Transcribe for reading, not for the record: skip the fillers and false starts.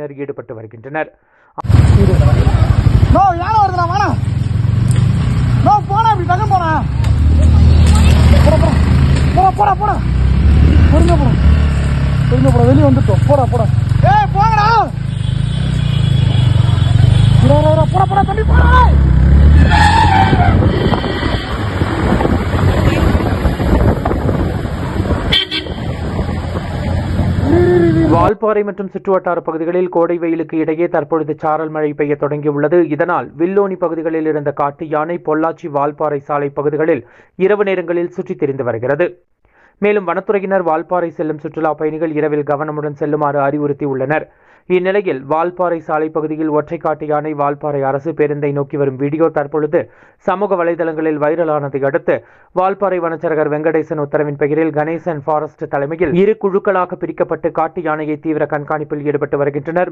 ஈடுபட்டு வருகின்றனர். வெளியே வந்துட்டோம். போடா போடா போங்கடா. போடா போடா தம்பி போடா. வால்பாறை மற்றும் சுற்றுவட்டார பகுதிகளில் கோடை வெயிலுக்கு இடையே தற்பொழுது சாரல் மழை பெய்ய தொடங்கியுள்ளது. இதனால் வில்லோனி பகுதிகளில் இருந்த காட்டு யானை பொள்ளாச்சி வால்பாறை சாலை பகுதிகளில் இரவு நேரங்களில் சுற்றித் திரிந்து வருகிறது. மேலும் வனத்துறையினர் வால்பாறை செல்லும் சுற்றுலா பயணிகள் இரவில் கவனமுடன் செல்லுமாறு அறிவுறுத்தியுள்ளனர். இந்நிலையில் வால்பாறை சாலை பகுதியில் ஒற்றை காட்டு யானை வால்பாறை அரசு பேருந்தை நோக்கி வரும் வீடியோ தற்பொழுது சமூக வலைதளங்களில் வைரலானதை அடுத்து வால்பாறை வனச்சரகர் வெங்கடேசன் உத்தரவின் பெயரில் கணேசன் ஃபாரஸ்ட் தலைமையில் 2 குழுக்களாக பிரிக்கப்பட்டு காட்டு யானையை தீவிர கண்காணிப்பில் ஈடுபட்டு வருகின்றனர்.